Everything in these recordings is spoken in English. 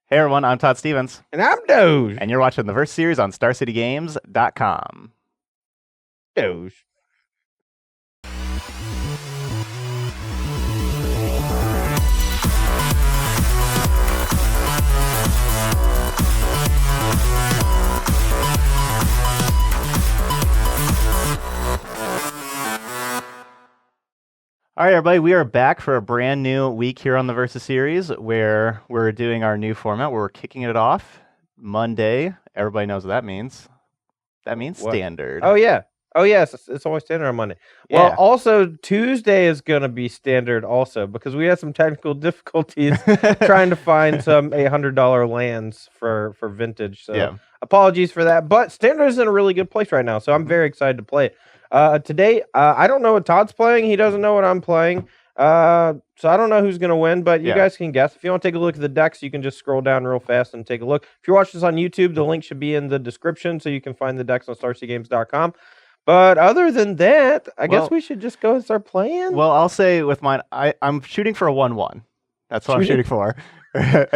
Hey everyone, I'm Todd Stevens. And I'm Doge. And you're watching the Verse series on StarCityGames.com. Doge. All right, everybody, we are back for a brand new week here on the Versus series where we're doing our new format where we're kicking it off Monday. Everybody knows what that means. That means What? standard. Oh, yeah. Oh, yes. It's always standard on Monday. Well, also, Tuesday is going to be standard also because we had some technical difficulties trying to find some $800 lands for vintage. So apologies for that. But standard is in a really good place right now. So I'm very excited to play it. Today, I don't know what Todd's playing. He doesn't know what I'm playing. So I don't know who's going to win, but you guys can guess. If you want to take a look at the decks, you can just scroll down real fast and take a look. If you're watching this on YouTube, the link should be in the description so you can find the decks on StarCityGames.com. But other than that, I guess we should just go and start playing. Well, I'll say with mine, I'm shooting for a 1-1. That's what I'm shooting for. Sure. With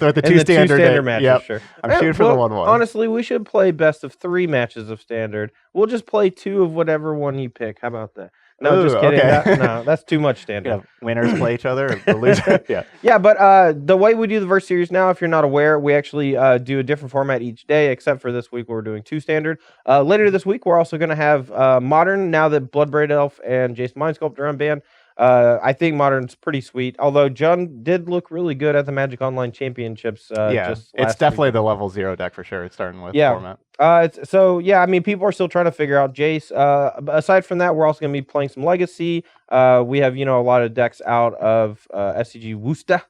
the two standard matches, sure. I'm shooting for the 1-1. Honestly, we should play best of 3 matches of standard. We'll just play 2 of whatever one you pick. How about that? No, just kidding. Okay. No, that's too much standard. Winners play each other, the loser. Yeah, but the way we do the Verse series now, if you're not aware, we actually do a different format each day, except for this week where we're doing 2 standard. Later this week, we're also going to have Modern, now that Bloodbraid Elf and Jason Mind Sculptor are unbanned. I think Modern's pretty sweet, although John did look really good at the Magic Online Championships. It's definitely the level 0 deck for sure. It's starting with format. I mean, people are still trying to figure out Jace. Aside from that, we're also going to be playing some Legacy. We have, a lot of decks out of SCG Worcester,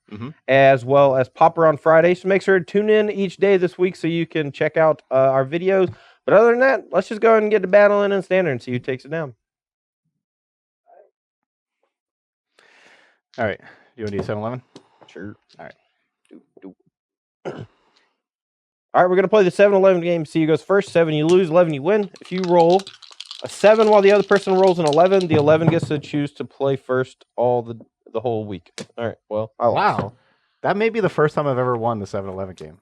as well as Popper on Friday. So make sure to tune in each day this week so you can check out our videos. But other than that, let's just go ahead and get to battling in standard and see who takes it down. All right. You want to do 7-11? Sure. All right. All right, we're going to play the 7-11 game. See who goes first. 7, you lose. 11, you win. If you roll a 7 while the other person rolls an 11, the 11 gets to choose to play first the whole week. All right, well, wow. That may be the first time I've ever won the 7-11 game.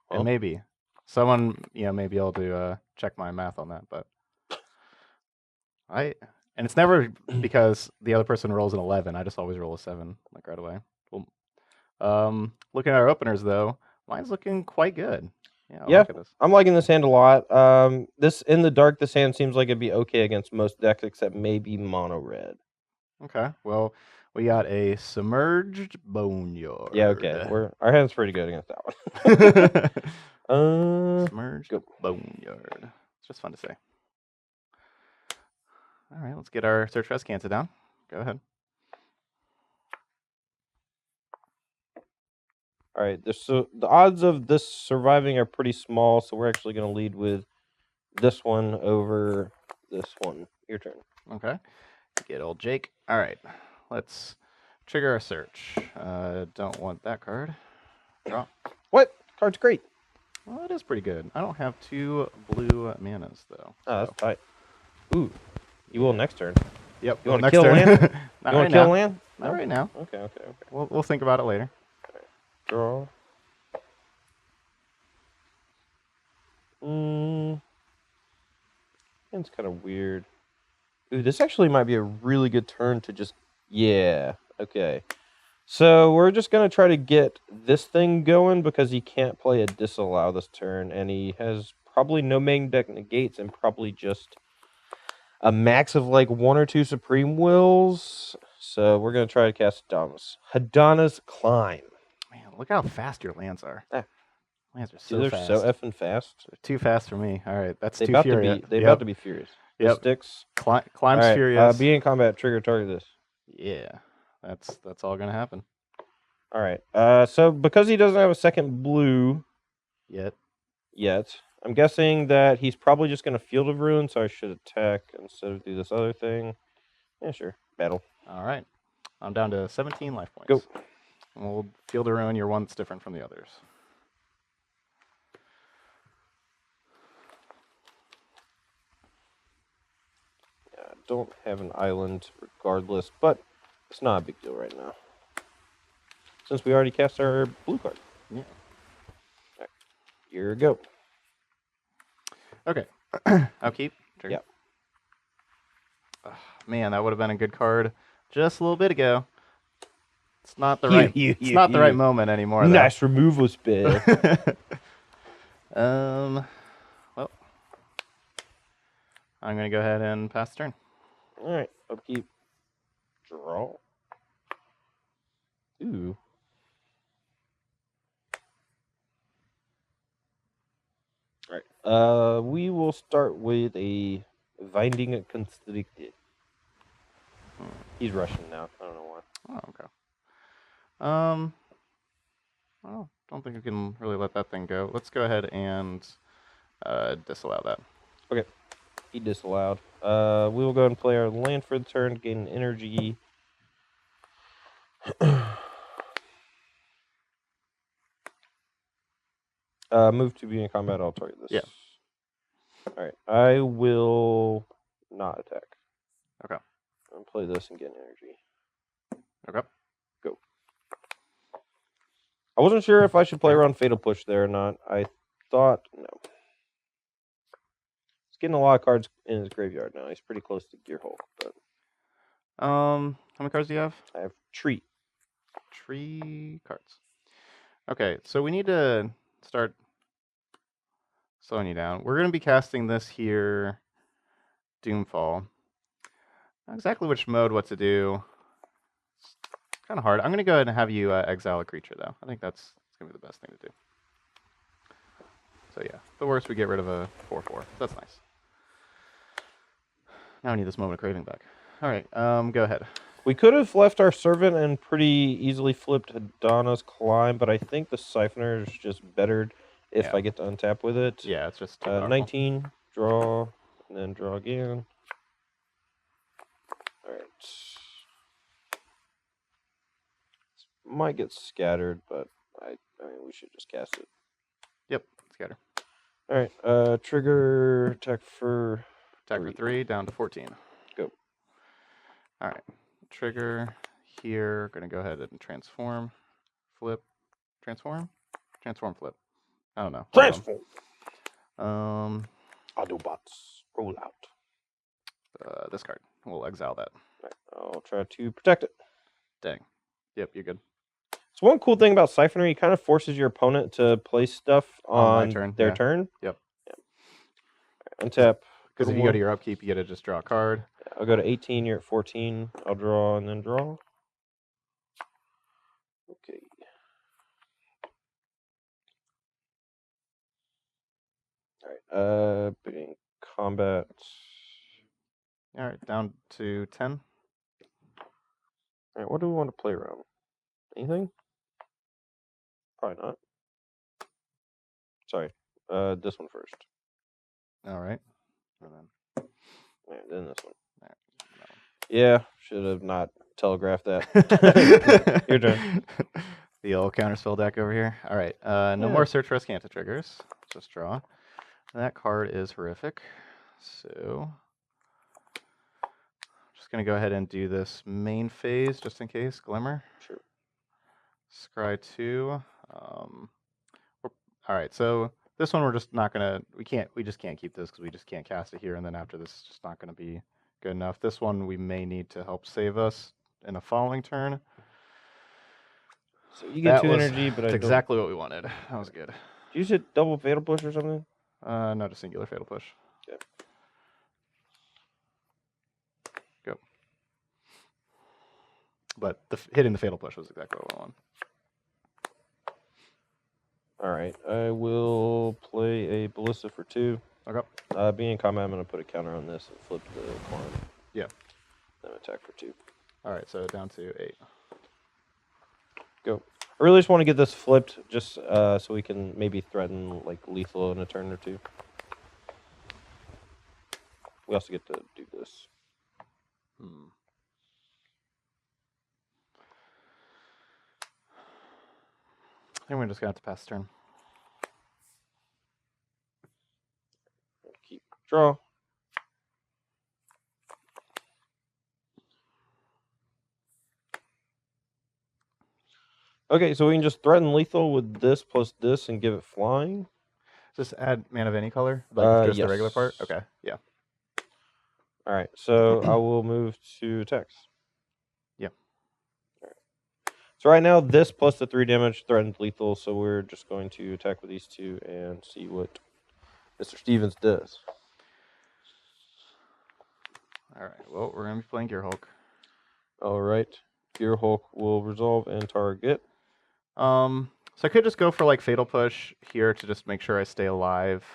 And maybe. Someone, may be able to check my math on that, but... And it's never because the other person rolls an 11. I just always roll a 7, like right away. Cool. Looking at our openers, though, mine's looking quite good. Yeah, I'm liking this hand a lot. This in the dark, this hand seems like it'd be okay against most decks except maybe mono red. Okay, well, we got a Submerged Boneyard. Yeah, okay. Our hand's pretty good against that one. Submerged Boneyard. It's just fun to say. All right, let's get our Search Rescansa down. Go ahead. All right, so the odds of this surviving are pretty small, so we're actually going to lead with this one over this one. Your turn. Okay. Get old Jake. All right, let's trigger our search. Don't want that card. Draw. What? Card's great. Well, it is pretty good. I don't have 2 blue manas, though. Oh, that's tight. Ooh. You will next turn. Yep. You want to kill land? You want to kill land? Not right now. Okay. We'll think about it later. Right. Draw. It's kind of weird. Ooh, this actually might be a really good turn to just... Yeah. Okay. So we're just going to try to get this thing going because he can't play a disallow this turn, and he has probably no main deck negates and probably just... a max of like 1 or 2 Supreme Wills. So we're going to try to cast Hadana's Climb. Man, look how fast your lands are. Lands are so fast. They're so effing fast. They're too fast for me. All right, that's too furious. They're about to be furious. Yep. Sticks. Climb's furious. Be in combat. Trigger target this. Yeah, that's all going to happen. All right. So because he doesn't have a second blue yet, I'm guessing that he's probably just going to Field of Ruin, so I should attack instead of do this other thing. Yeah, sure. Battle. All right. I'm down to 17 life points. Go. And we'll Field of Ruin your one that's different from the others. Yeah, I don't have an island regardless, but it's not a big deal right now. since we already cast our blue card. Yeah. All right. Here we go. Okay. I'll keep. Trigger. Yeah. Oh, man, that would have been a good card just a little bit ago. It's not the right moment anymore. Nice removal spell. Well, I'm gonna go ahead and pass the turn. All right. Upkeep. Draw. Ooh. All right. We will start with a Binding Constricted. He's Russian now. I don't know why. Oh, okay. I don't think we can really let that thing go. Let's go ahead and disallow that. Okay. He disallowed. We will go ahead and play our land for the turn, gain energy. Move to be in combat. I'll target this. Yeah. All right. I will not attack. Okay. I'll play this and gain energy. Okay. Go. I wasn't sure if I should play around Fatal Push there or not. I thought no. He's getting a lot of cards in his graveyard now. He's pretty close to Gearhulk, but how many cards do you have? I have Treat. 3 cards. Okay, so we need to start slowing you down. We're going to be casting this here, Doomfall. Not exactly which mode, what to do. It's kind of hard. I'm going to go ahead and have you exile a creature, though. I think that's going to be the best thing to do. So yeah, the worst, we get rid of a 4/4. That's nice. Now we need this Moment of Craving back. All right, go ahead. We could have left our Servant and pretty easily flipped Donna's Climb, but I think the Siphoner is just bettered if I get to untap with it. Yeah, it's just 19, draw, and then draw again. All right. Might get scattered, but I mean, we should just cast it. Yep, scatter. All right, trigger, attack for 3, down to 14. Go. All right, trigger here. Going to go ahead and transform, flip, transform, flip. I don't know. Transform. Autobots, roll out. This card. We'll exile that. Right, I'll try to protect it. Dang. Yep, you're good. So one cool thing about Siphoner, he kind of forces your opponent to place stuff on their turn. Yep. Yeah. Untap. Because if you go to your upkeep, you get to just draw a card. I'll go to 18. You're at 14. I'll draw and then draw. Okay. All right. Being combat. All right, down to 10. All right. What do we want to play around? Anything? Probably not. Sorry. This one first. All right. And then. All right, then this one. All right, no. Yeah, should have not telegraphed that. Your turn. The old counterspell deck over here. All right. No more Search for Escanta triggers. Just draw. That card is horrific. So just going to go ahead and do this main phase just in case. Glimmer. Sure. Scry 2. All right. So this one we're just not going to, we just can't keep this because we just can't cast it here. And then after this, it's just not going to be good enough. This one we may need to help save us in a following turn. So you get 2 energy, but that's exactly what we wanted. That was good. Did you use it double Fatal Push or something? No, just singular Fatal Push. Okay. Go. But hitting the Fatal Push was exactly what I wanted. All right. I will play a Ballista for 2. Okay. Being in combat, I'm going to put a counter on this and flip the climb. Yeah. Then attack for 2. All right, so down to 8. Go. I really just want to get this flipped just so we can maybe threaten like lethal in a turn or 2. We also get to do this. I think we're just going to have to pass the turn. Keep draw. Okay, so we can just threaten lethal with this plus this and give it flying. Just add mana of any color, like just yes. the regular part. Okay, yeah. All right, so I will move to attacks. Yep. All right. So right now, this plus the 3 damage threatens lethal, so we're just going to attack with these 2 and see what Mr. Stevens does. All right. Well, we're gonna be playing Gear Hulk. All right, Gear Hulk will resolve and target. So I could just go for like Fatal Push here to just make sure I stay alive.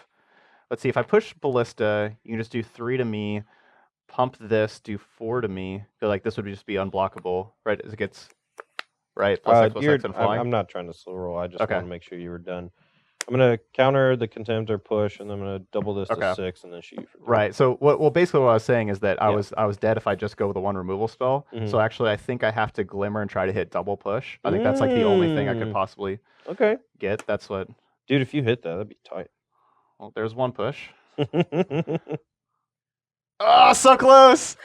Let's see, if I push Ballista, you can just do 3 to me, pump this, do 4 to me. I feel like this would just be unblockable, right? As it gets, right? +X and flying. I'm not trying to slow roll. I just Okay. want to make sure you were done. I'm going to counter the Contempt or push, and then I'm going to double this to 6 and then shoot you for 3. Right. So basically what I was saying is that I was dead if I just go with the 1 removal spell. So actually I think I have to Glimmer and try to hit double push. I think that's like the only thing I could possibly get. That's what... Dude, if you hit that, that'd be tight. Well, there's 1 push. Oh, so close!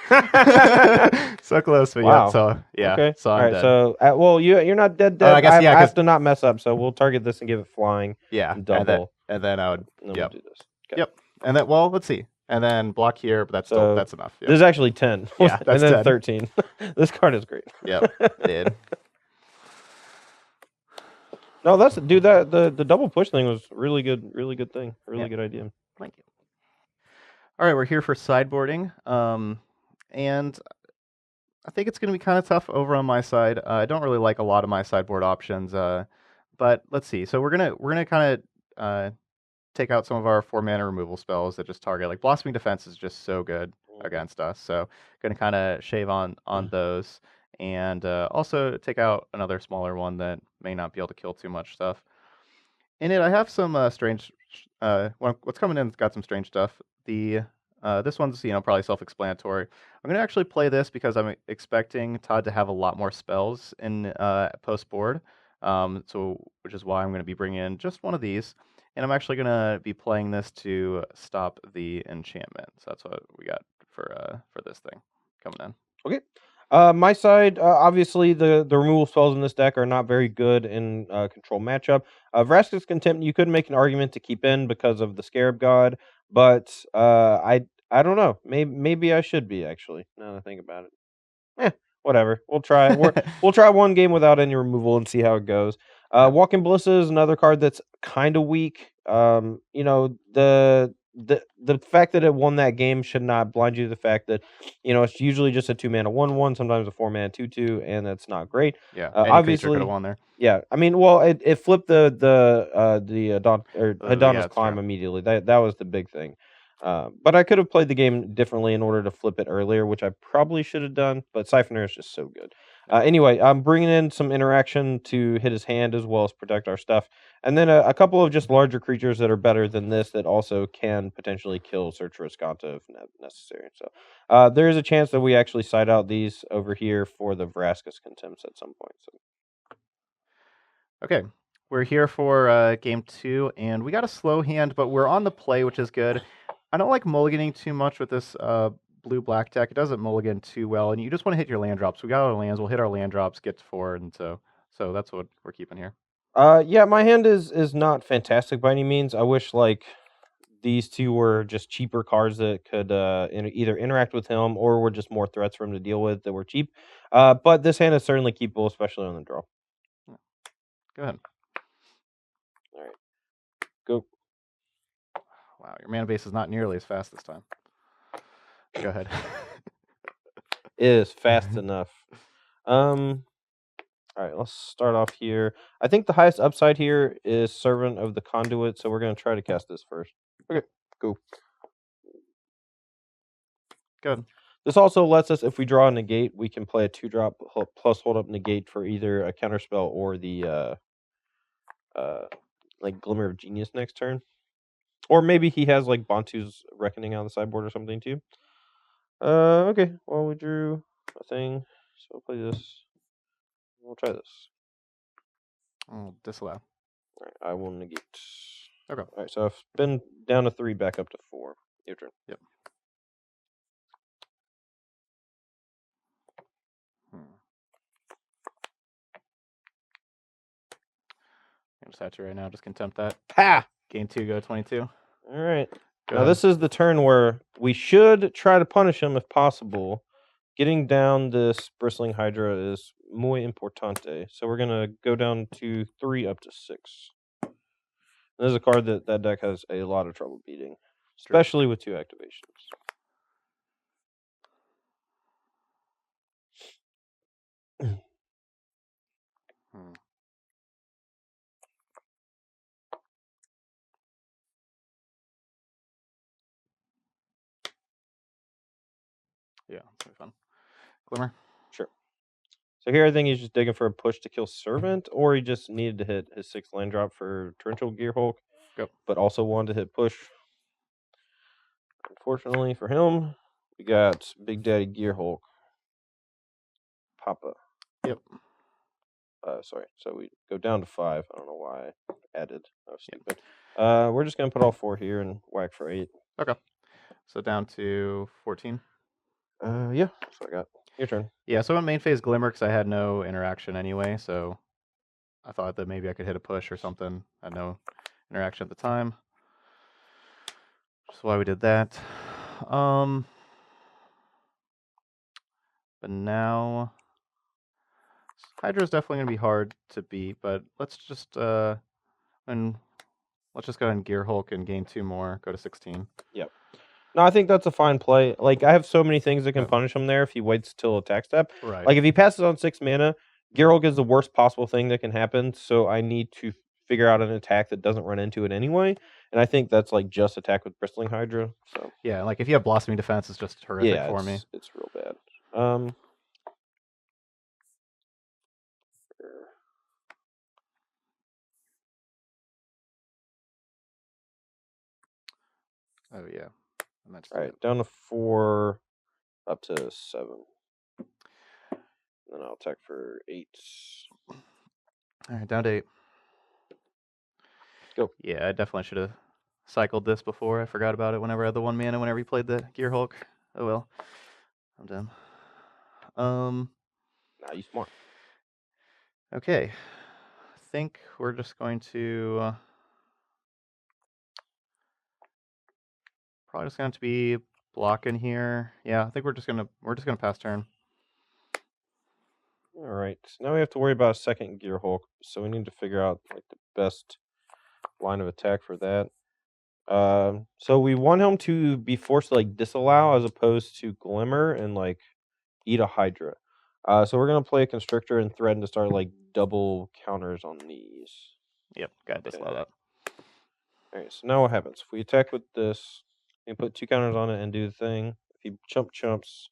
So close, but wow. yeah, so yeah. Okay. So I'm dead. So well, you're not dead. I guess, I yeah, have to not mess up, so we'll target this and give it flying. Yeah, and double. And then I would. And then Yep. we'll do this. Okay. Yep. And then, well, let's see. And then block here, but that's enough. Yep. This is actually 10. Yeah, that's and then 10. 13. This card is great. Yep, it did. No, that's dude. The double push thing was really good. Really good thing. Really good idea. Thank you. All right, we're here for sideboarding, and I think it's going to be kind of tough over on my side. I don't really like a lot of my sideboard options, but let's see. So we're gonna kind of take out some of our 4 mana removal spells that just target. Like Blossoming Defense is just so good against us, so gonna kind of shave on those, and also take out another smaller one that may not be able to kill too much stuff. In it, I have some strange. What's coming in's got some strange stuff. This one's probably self-explanatory. I'm gonna actually play this because I'm expecting Todd to have a lot more spells in post board. So which is why I'm gonna be bringing in just one of these, and I'm actually gonna be playing this to stop the enchantment. So that's what we got for this thing coming in. Okay. My side, obviously, the removal spells in this deck are not very good in control matchup. Vraska's Contempt, you could make an argument to keep in because of the Scarab God, but I don't know. Maybe I should be, actually, now that I think about it. Whatever. We'll try. We'll try one game without any removal and see how it goes. Walking Ballista is another card that's kind of weak. The fact that it won that game should not blind you to the fact that it's usually just a 2 mana 1/1, sometimes a 4 mana 2/2, and that's not great. Yeah, obviously could have won there. Yeah, I mean, well, it flipped the Hedonna's Climb immediately. That was the big thing. But I could have played the game differently in order to flip it earlier, which I probably should have done. But Siphoner is just so good. Anyway, I'm bringing in some interaction to hit his hand as well as protect our stuff. And then a couple of just larger creatures that are better than this that also can potentially kill Search Riscanta if necessary. So there is a chance that we actually side out these over here for the Vraska's Contempts at some point. So. Okay, we're here for game 2, and we got a slow hand, but we're on the play, which is good. I don't like mulliganing too much with this blue-black deck. It doesn't mulligan too well, and you just want to hit your land drops. We got our lands. We'll hit our land drops, get to 4, and so that's what we're keeping here. Yeah, my hand is not fantastic by any means. I wish these two were just cheaper cards that could either interact with him or were just more threats for him to deal with that were cheap. But this hand is certainly keepable, especially on the draw. Go ahead. All right, go. Wow, your mana base is not nearly as fast this time. Go ahead. It is fast enough. All right, let's start off here. I think the highest upside here is Servant of the Conduit, so we're going to try to cast this first. Okay, go. Good. This also lets us, if we draw a negate, we can play a 2-drop plus hold up negate for either a counterspell or the Glimmer of Genius next turn. Or maybe he has Bantu's Reckoning on the sideboard or something too. Okay, well we drew a thing, so we'll play this. We'll try this. I'll disallow. Alright, I will negate. Okay. Alright, so I've been down to 3, back up to 4. Your turn. Yep. I'm just at you right now. Just contempt that. Pa! Game 2, go 22. All right. Go now ahead. this is the turn where we should try to punish him if possible. Getting down this Bristling Hydra is muy importante. So we're gonna go down to 3 up to 6. And this is a card that deck has a lot of trouble beating, especially with 2 activations. Yeah, it's pretty fun. Glimmer. Sure. So here I think he's just digging for a push to kill Servant, or he just needed to hit his 6th land drop for Torrential Gearhulk, but also wanted to hit push. Unfortunately for him, we got Big Daddy Gearhulk. Papa. Yep. Sorry. So we go down to 5. I don't know why I added. That was stupid. We're just going to put all 4 here and whack for 8. Okay. So down to 14. Yeah. That's what I got. Your turn. Yeah, so I went main phase Glimmer because I had no interaction anyway, so I thought that maybe I could hit a push or something. I had no interaction at the time. That's why we did that. But now Hydra is definitely going to be hard to beat, but let's just let's just go ahead and Gear Hulk and gain 2 more, go to 16. Yep. No, I think that's a fine play. Like, I have so many things that can punish him there if he waits till attack step. Right. Like, if he passes on 6 mana, Gear Hulk is the worst possible thing that can happen, so I need to figure out an attack that doesn't run into it anyway. And I think that's like just attack with Bristling Hydra. So yeah, like if you have Blossoming Defense, it's just horrific for me. It's real bad. Oh yeah. All right, down to 4, up to 7. Then I'll attack for 8. All right, down to 8. Go. Yeah, I definitely should have cycled this before. I forgot about it whenever I had the 1 mana, whenever he played the Gear Hulk. Oh well. I'm done. Nah, you smart. Okay. I think we're just going to probably just going to be blocking here. Yeah, I think we're just gonna pass turn. All right. So now we have to worry about a second Gear Hulk, so we need to figure out like the best line of attack for that. So we want him to be forced to like disallow as opposed to Glimmer and like eat a Hydra. So we're gonna play a Constrictor and threaten to start like double counters on these. Yep, gotta disallow that. Alright, so now what happens? If we attack with this, we put 2 counters on it and do the thing. If he chumps,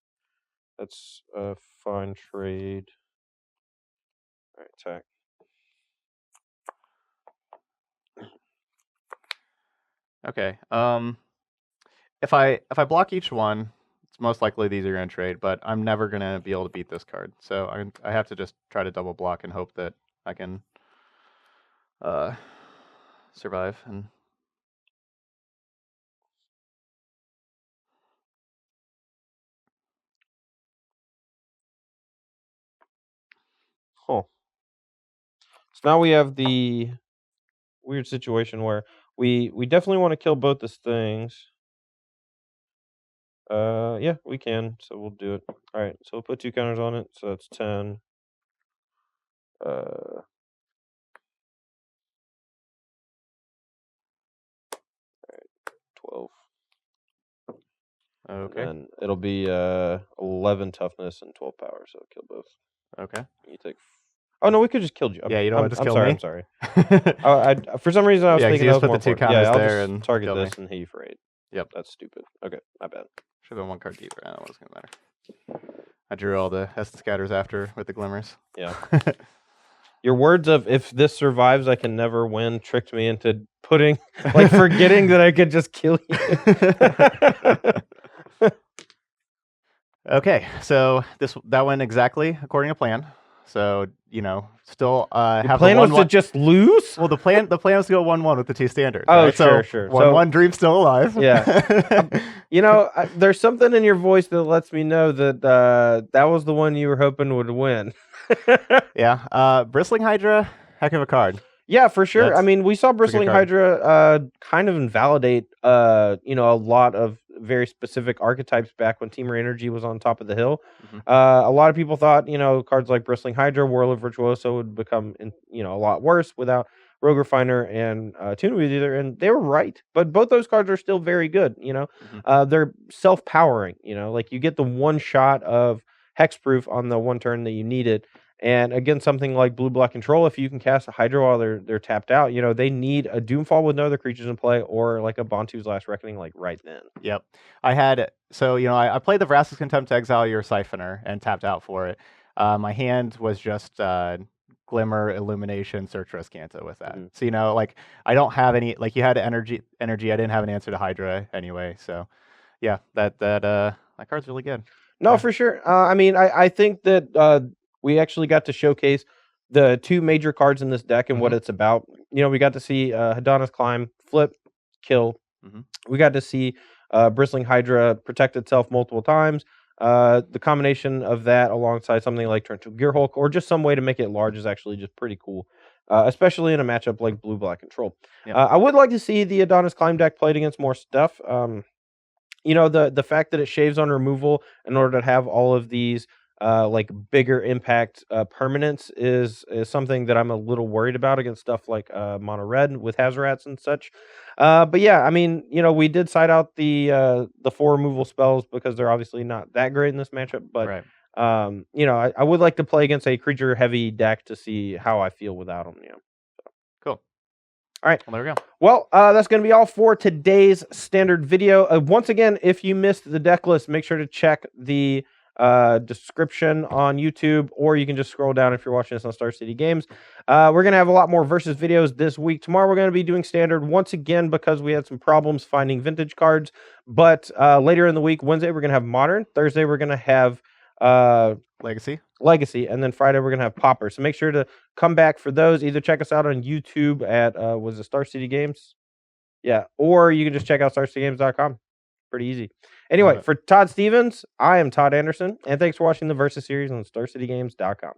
that's a fine trade. Alright, attack. Okay. If I block each one, it's most likely these are gonna trade, but I'm never gonna be able to beat this card. So I have to just try to double block and hope that I can survive. And So now we have the weird situation where we definitely want to kill both these things. Yeah, we can, so we'll do it. All right, so we'll put 2 counters on it, so that's 10. 12. okay. And it'll be 11 toughness and 12 power, so kill both. Okay. You take. Oh no, we could just kill you. Yeah, you don't want to just kill me. I'm sorry. For some reason I was thinking you that just was put the more 2 counters I'll there just and target kill this me. and hit you for 8. Yep, that's stupid. Okay, my bad. Should have been 1 card deeper. I don't know what's gonna matter. I drew all the Essence Scatters after with the Glimmers. Yeah. Your words of "if this survives, I can never win" tricked me into putting like forgetting that I could just kill you. Okay, so that went exactly according to plan. So still have plan was to just lose. Well, the plan was to go 1-1 with the 2 standards. Oh, right? sure. 1-1 Dream's still alive. Yeah. There's something in your voice that lets me know that that was the one you were hoping would win. Yeah. Bristling Hydra, heck of a card. Yeah, for sure. I mean, we saw Bristling Hydra kind of invalidate a lot of very specific archetypes back when Teamer Energy was on top of the hill. A lot of people thought, cards like Bristling Hydra, Warlord Virtuoso would become a lot worse without Rogue Refiner and Tune Weeder, and they were right. But both those cards are still very good. They're self-powering. Like you get the one shot of hexproof on the one turn that you need it. And again, something like Blue-Black Control, if you can cast a Hydra while they're tapped out, they need a Doomfall with no other creatures in play, or like a Bantu's Last Reckoning, like right then. Yep. I played the Vraska's Contempt to exile your Siphoner and tapped out for it. My hand was just Glimmer, Illumination, Search Riscanta with that. So, I don't have any, you had energy. I didn't have an answer to Hydra anyway. So, yeah, that card's really good. No, for sure. I think that we actually got to showcase the two major cards in this deck and what it's about. We got to see Hadana's Climb, flip, kill. We got to see Bristling Hydra protect itself multiple times. The combination of that alongside something like Torrential Gearhulk, or just some way to make it large, is actually just pretty cool, especially in a matchup like Blue-Black Control. I would like to see the Adonis Climb deck played against more stuff. The fact that it shaves on removal in order to have all of these bigger impact permanents is something that I'm a little worried about against stuff like Mono Red with Hazarats and such. But yeah, we did side out the 4 removal spells because they're obviously not that great in this matchup. But I would like to play against a creature heavy deck to see how I feel without them. Cool. All right. Well, there we go. Well, that's going to be all for today's standard video. Once again, if you missed the deck list, make sure to check the description on YouTube, or you can just scroll down if you're watching this on Star City Games. We're going to have a lot more versus videos this week. Tomorrow we're going to be doing standard once again because we had some problems finding vintage cards. But later in the week, Wednesday we're going to have modern. Thursday we're going to have Legacy, and then Friday we're going to have Pauper. So make sure to come back for those. Either check us out on YouTube at was it Star City Games? Yeah, or you can just check out starcitygames.com. Pretty easy. Anyway, for Todd Stevens, I am Todd Anderson, and thanks for watching the Versus series on StarCityGames.com.